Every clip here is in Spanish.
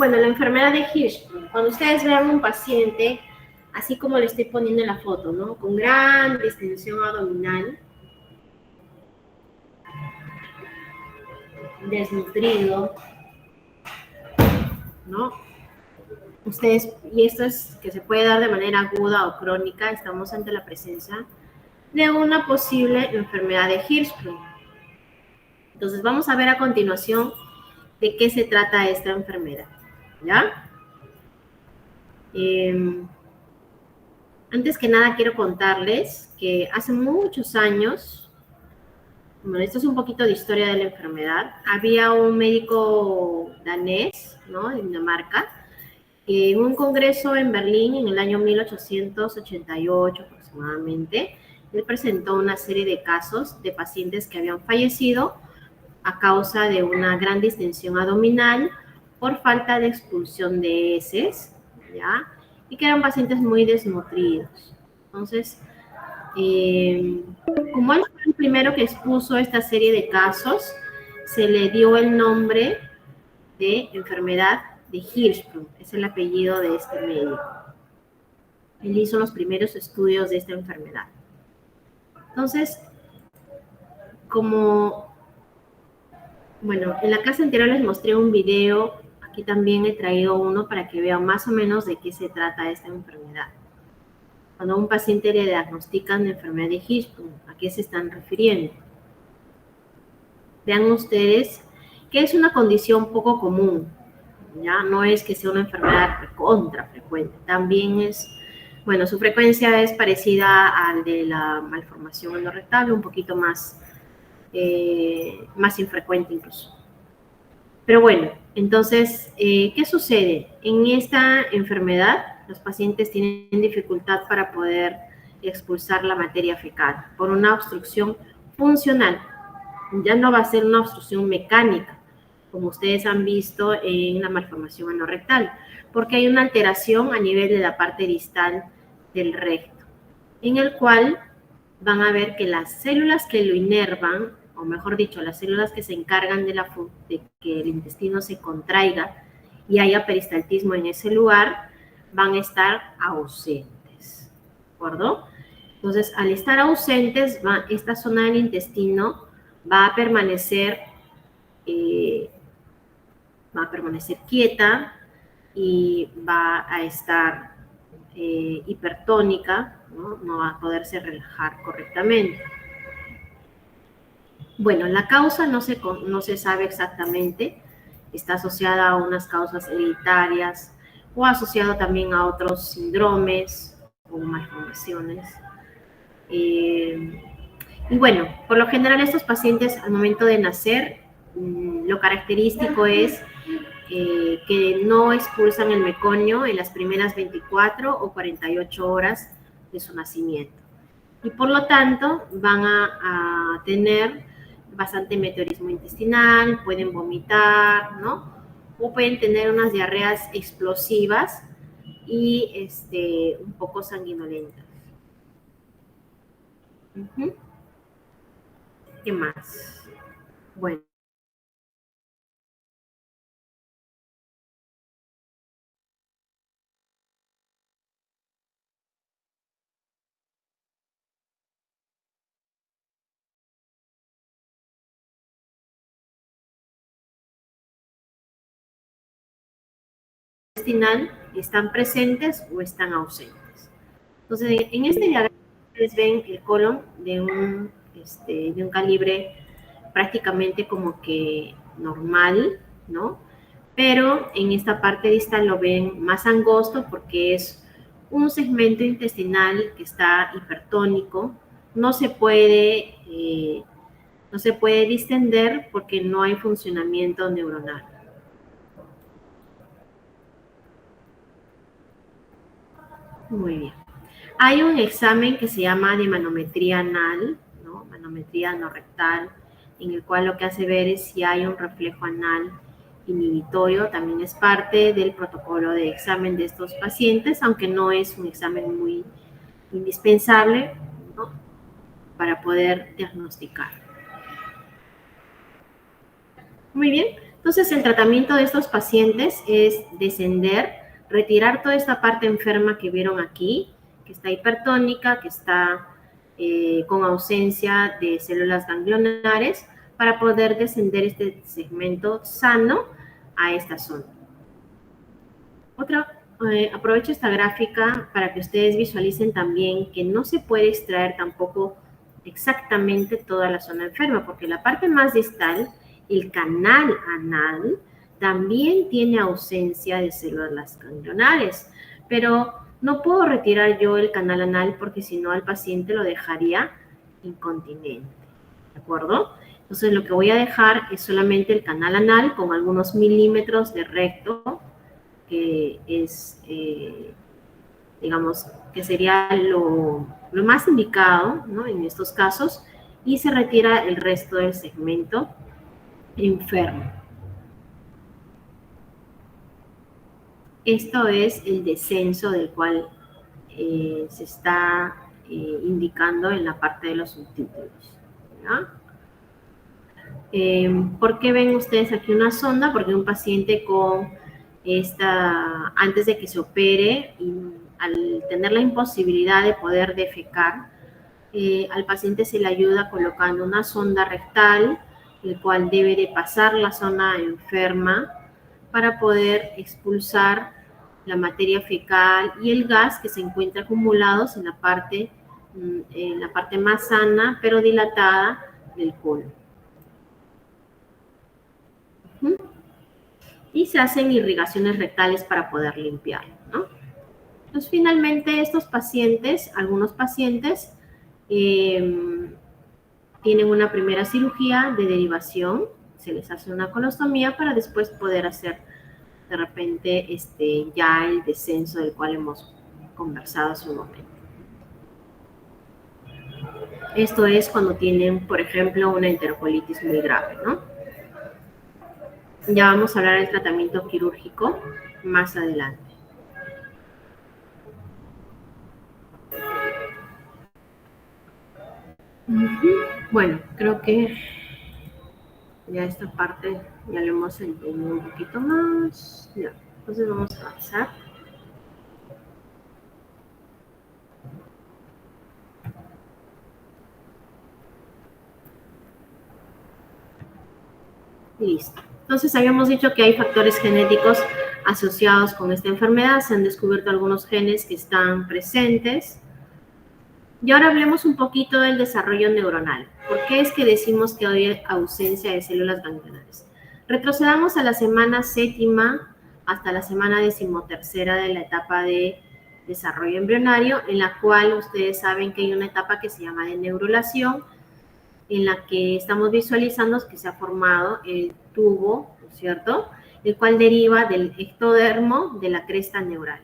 Bueno, la enfermedad de Hirschsprung, cuando ustedes vean un paciente, así como le estoy poniendo en la foto, ¿no? Con gran distensión abdominal, desnutrido, ¿no? Ustedes, y esto es que se puede dar de manera aguda o crónica, estamos ante la presencia de una posible enfermedad de Hirschsprung. Entonces vamos a ver a continuación de qué se trata esta enfermedad, ¿ya? Antes que nada quiero contarles que hace muchos años, bueno, esto es un poquito de historia de la enfermedad, había un médico danés, ¿no? De Dinamarca, en un congreso en Berlín en el año 1888 aproximadamente, él presentó una serie de casos de pacientes que habían fallecido a causa de una gran distensión abdominal por falta de expulsión de heces, ¿ya? Y que eran pacientes muy desnutridos. Entonces, como él fue el primero que expuso esta serie de casos, se le dio el nombre de enfermedad de Hirschsprung, es el apellido de este médico. Él hizo los primeros estudios de esta enfermedad. Entonces, bueno, en la clase anterior les mostré un video, aquí también he traído uno para que vean más o menos de qué se trata esta enfermedad. Cuando a un paciente le diagnostican de enfermedad de Hirschsprung, ¿a qué se están refiriendo? Vean ustedes que es una condición poco común, ¿ya? No es que sea una enfermedad contra frecuente, también es, bueno, su frecuencia es parecida al de la malformación anorrectal, un poquito más infrecuente incluso. Pero bueno, entonces, ¿qué sucede? En esta enfermedad, los pacientes tienen dificultad para poder expulsar la materia fecal por una obstrucción funcional. Ya no va a ser una obstrucción mecánica, como ustedes han visto en la malformación anorrectal, porque hay una alteración a nivel de la parte distal del recto, en el cual van a ver que las células que lo inervan, o mejor dicho, las células que se encargan de que el intestino se contraiga y haya peristaltismo en ese lugar, van a estar ausentes, ¿de acuerdo? Entonces, al estar ausentes, esta zona del intestino va a permanecer quieta y va a estar hipertónica, ¿no? No va a poderse relajar correctamente. Bueno, la causa no se sabe exactamente, está asociada a unas causas hereditarias o asociado también a otros síndromes o malformaciones. Y bueno, por lo general estos pacientes al momento de nacer, lo característico es que no expulsan el meconio en las primeras 24 o 48 horas de su nacimiento. Y por lo tanto van a tener bastante meteorismo intestinal, pueden vomitar, ¿no? O pueden tener unas diarreas explosivas y un poco sanguinolentas. ¿Qué más? Bueno. Intestinal están presentes o están ausentes. Entonces, en este diagrama ustedes ven el colon de un calibre prácticamente como que normal, ¿no? Pero en esta parte distal lo ven más angosto porque es un segmento intestinal que está hipertónico, no se puede distender porque no hay funcionamiento neuronal. Muy bien. Hay un examen que se llama de manometría anal, ¿no? Manometría anorrectal, en el cual lo que hace ver es si hay un reflejo anal inhibitorio. También es parte del protocolo de examen de estos pacientes, aunque no es un examen muy indispensable, ¿no? Para poder diagnosticar. Muy bien. Entonces, el tratamiento de estos pacientes es descender, retirar toda esta parte enferma que vieron aquí, que está hipertónica, que está con ausencia de células ganglionares, para poder descender este segmento sano a esta zona. Aprovecho esta gráfica para que ustedes visualicen también que no se puede extraer tampoco exactamente toda la zona enferma, porque la parte más distal, el canal anal, también tiene ausencia de células ganglionares, pero no puedo retirar yo el canal anal porque si no al paciente lo dejaría incontinente, ¿de acuerdo? Entonces lo que voy a dejar es solamente el canal anal con algunos milímetros de recto, que es, digamos, que sería lo más indicado, ¿no? En estos casos, y se retira el resto del segmento enfermo. Esto es el descenso del cual se está indicando en la parte de los subtítulos, ¿ya? ¿Por qué ven ustedes aquí una sonda? Porque un paciente con antes de que se opere, y al tener la imposibilidad de poder defecar, al paciente se le ayuda colocando una sonda rectal, el cual debe de pasar la zona enferma para poder expulsar la materia fecal y el gas que se encuentra acumulados en la parte más sana pero dilatada del colon. Y se hacen irrigaciones rectales para poder limpiarlo, ¿no? Entonces, finalmente, estos pacientes, algunos pacientes, tienen una primera cirugía de derivación, se les hace una colostomía para después poder hacer, de repente, ya el descenso del cual hemos conversado hace un momento. Esto es cuando tienen, por ejemplo, una enterocolitis muy grave, ¿no? Ya vamos a hablar del tratamiento quirúrgico más adelante. Bueno, creo que ya esta parte ya lo hemos entendido un poquito más. Ya, entonces vamos a avanzar. Listo. Entonces habíamos dicho que hay factores genéticos asociados con esta enfermedad. Se han descubierto algunos genes que están presentes. Y ahora hablemos un poquito del desarrollo neuronal. ¿Por qué es que decimos que hay ausencia de células ganglionares? Retrocedamos a la semana 7ª hasta la semana 13ª de la etapa de desarrollo embrionario, en la cual ustedes saben que hay una etapa que se llama de neurulación, en la que estamos visualizando que se ha formado el tubo, ¿no es cierto?, el cual deriva del ectodermo de la cresta neural.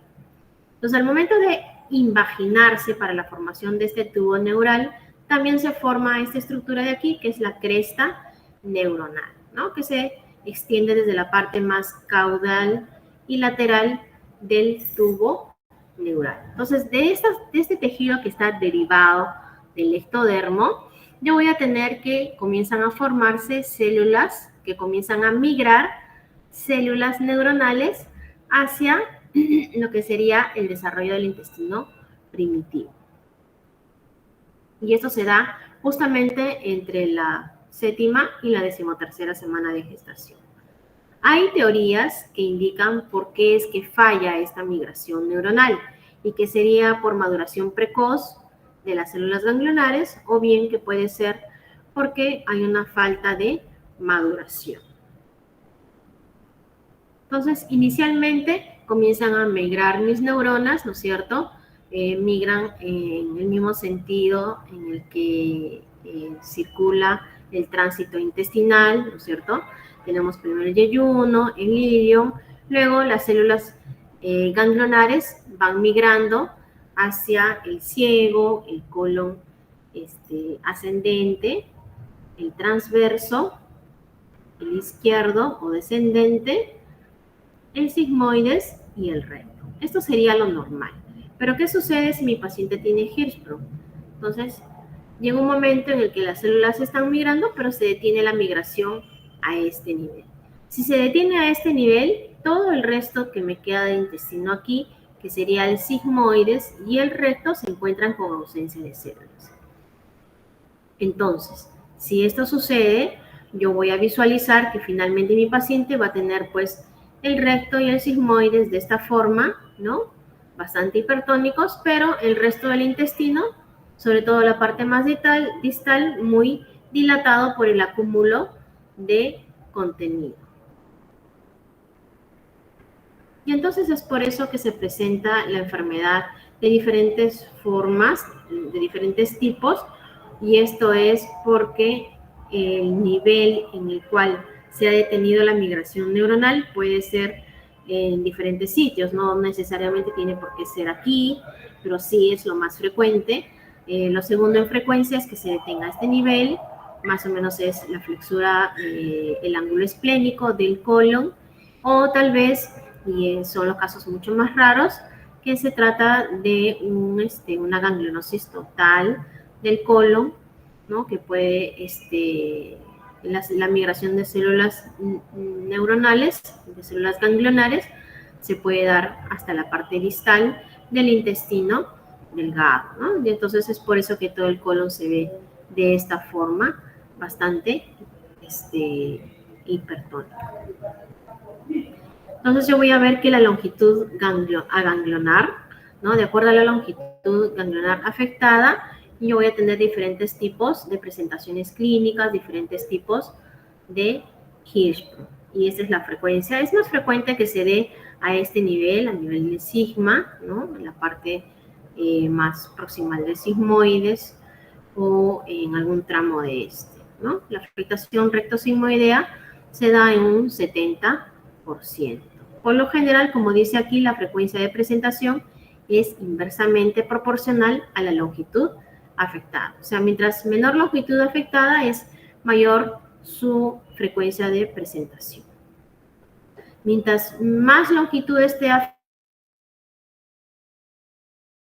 Entonces, al momento de invaginarse para la formación de este tubo neural, también se forma esta estructura de aquí, que es la cresta neuronal, ¿no?, que se extiende desde la parte más caudal y lateral del tubo neural. Entonces, de este tejido que está derivado del ectodermo, yo voy a tener que comienzan a formarse células que comienzan a migrar, células neuronales hacia lo que sería el desarrollo del intestino primitivo. Y esto se da justamente entre la 7ª y la 13ª semana de gestación. Hay teorías que indican por qué es que falla esta migración neuronal y que sería por maduración precoz de las células ganglionares o bien que puede ser porque hay una falta de maduración. Entonces, inicialmente comienzan a migrar mis neuronas, ¿no es cierto? Migran en el mismo sentido en el que circula el tránsito intestinal, ¿no es cierto? Tenemos primero el yeyuno, el ilion, luego las células ganglionares van migrando hacia el ciego, el colon ascendente, el transverso, el izquierdo o descendente, el sigmoides y el recto. Esto sería lo normal. Pero ¿qué sucede si mi paciente tiene Hirschsprung? Entonces, llega un momento en el que las células están migrando, pero se detiene la migración a este nivel. Si se detiene a este nivel, todo el resto que me queda de intestino aquí, que sería el sigmoides y el recto, se encuentran con ausencia de células. Entonces, si esto sucede, yo voy a visualizar que finalmente mi paciente va a tener pues el recto y el sigmoides de esta forma, ¿no? Bastante hipertónicos, pero el resto del intestino, sobre todo la parte más distal, muy dilatado por el acúmulo de contenido. Y entonces es por eso que se presenta la enfermedad de diferentes formas, de diferentes tipos, y esto es porque el nivel en el cual se ha detenido la migración neuronal puede ser en diferentes sitios, no necesariamente tiene por qué ser aquí, pero sí es lo más frecuente. Lo segundo en frecuencia es que se detenga este nivel, más o menos es la flexura, el ángulo esplénico del colon, o tal vez, y son los casos mucho más raros, que se trata de una ganglionosis total del colon, ¿no? Que puede, la migración de células neuronales, de células ganglionares, se puede dar hasta la parte distal del intestino delgado, ¿no? Y entonces es por eso que todo el colon se ve de esta forma, bastante hipertónico. Entonces yo voy a ver que la longitud ganglionar, ¿no? De acuerdo a la longitud ganglionar afectada, yo voy a tener diferentes tipos de presentaciones clínicas, diferentes tipos de Hirschsprung. Y esta es la frecuencia. Es más frecuente que se dé a este nivel, a nivel de sigma, ¿no? En la parte más proximal del sigmoides o en algún tramo de este, ¿no? La afectación rectosigmoidea se da en un 70%. Por lo general, como dice aquí, la frecuencia de presentación es inversamente proporcional a la longitud afectada. O sea, mientras menor longitud afectada es mayor su frecuencia de presentación. Mientras más longitud esté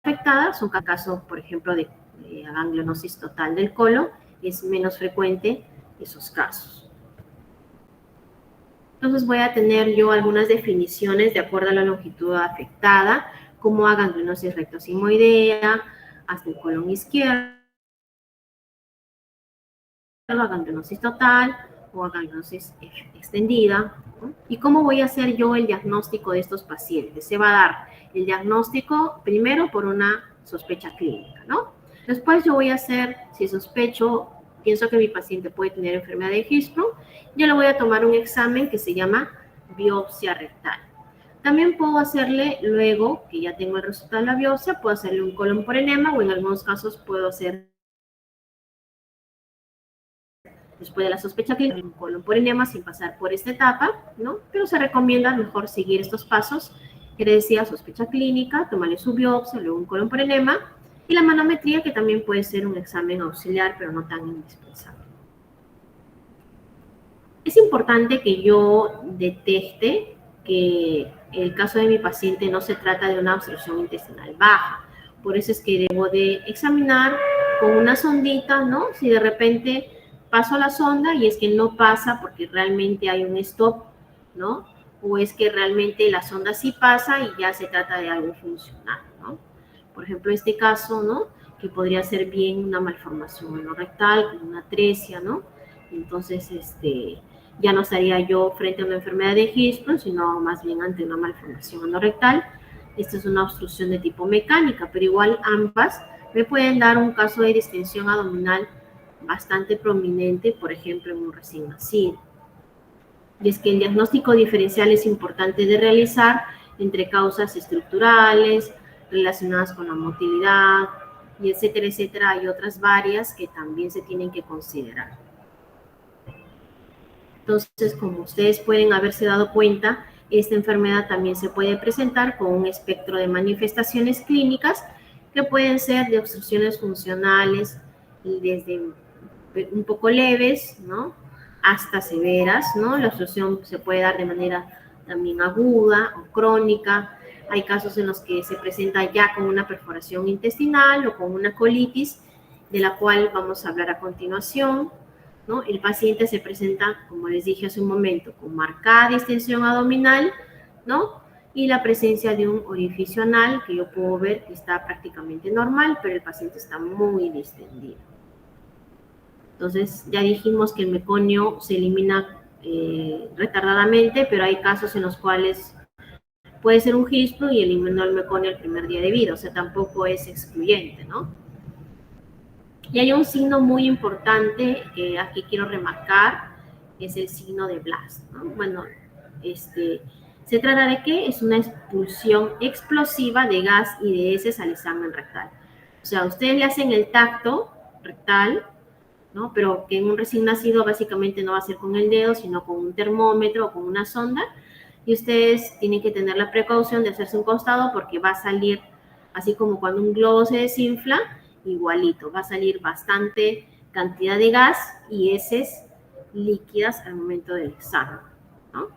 afectada, son casos, por ejemplo, de ganglionosis total del colon, es menos frecuente esos casos. Entonces voy a tener yo algunas definiciones de acuerdo a la longitud afectada, como a ganglionosis rectosigmoidea, hasta el colon izquierdo, a ganglionosis total o a ganglionosis extendida, ¿no? ¿Y cómo voy a hacer yo el diagnóstico de estos pacientes? Se va a dar el diagnóstico primero por una sospecha clínica, ¿no? Después yo voy a hacer, si sospecho, pienso que mi paciente puede tener enfermedad de Hirschsprung, yo le voy a tomar un examen que se llama biopsia rectal. También puedo hacerle, luego que ya tengo el resultado de la biopsia, puedo hacerle un colon por enema, o en algunos casos puedo hacer, después de la sospecha clínica, un colon por enema sin pasar por esta etapa, ¿no? Pero se recomienda mejor seguir estos pasos, que le decía, sospecha clínica, tomarle su biopsia, luego un colon por enema, y la manometría, que también puede ser un examen auxiliar, pero no tan indispensable. Es importante que yo detecte que el caso de mi paciente no se trata de una obstrucción intestinal baja. Por eso es que debo de examinar con una sondita, ¿no? Si de repente paso la sonda y es que no pasa porque realmente hay un stop, ¿no? O es que realmente la sonda sí pasa y ya se trata de algo funcional, ¿no? Por ejemplo, este caso, ¿no? Que podría ser bien una malformación anorrectal, como una atresia, ¿no? Entonces, ya no estaría yo frente a una enfermedad de Hirschsprung, sino más bien ante una malformación anorrectal. Esta es una obstrucción de tipo mecánica, pero igual ambas me pueden dar un caso de distensión abdominal bastante prominente, por ejemplo, en un recién nacido. Y es que el diagnóstico diferencial es importante de realizar entre causas estructurales, relacionadas con la motilidad, y etcétera, etcétera. Hay otras varias que también se tienen que considerar. Entonces, como ustedes pueden haberse dado cuenta, esta enfermedad también se puede presentar con un espectro de manifestaciones clínicas que pueden ser de obstrucciones funcionales, desde un poco leves, ¿no?, hasta severas, ¿no? La obstrucción se puede dar de manera también aguda o crónica. Hay casos en los que se presenta ya con una perforación intestinal o con una colitis, de la cual vamos a hablar a continuación. ¿no? El paciente se presenta, como les dije hace un momento, con marcada distensión abdominal, ¿no? Y la presencia de un orificio anal que yo puedo ver que está prácticamente normal, pero el paciente está muy distendido. Entonces, ya dijimos que el meconio se elimina retardadamente, pero hay casos en los cuales puede ser un gistro y eliminó el meconio el primer día de vida, o sea, tampoco es excluyente, ¿no? Y hay un signo muy importante que aquí quiero remarcar, que es el signo de Blast, ¿no? Bueno, se trata de que es una expulsión explosiva de gas y de heces al examen rectal. O sea, ustedes le hacen el tacto rectal, ¿no? Pero que en un recién nacido básicamente no va a ser con el dedo, sino con un termómetro o con una sonda. Y ustedes tienen que tener la precaución de hacerse un costado porque va a salir, así como cuando un globo se desinfla, igualito, va a salir bastante cantidad de gas y heces líquidas al momento del examen, ¿no?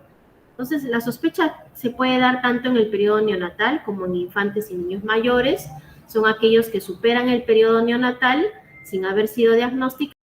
Entonces, la sospecha se puede dar tanto en el periodo neonatal como en infantes y niños mayores. Son aquellos que superan el periodo neonatal sin haber sido diagnosticados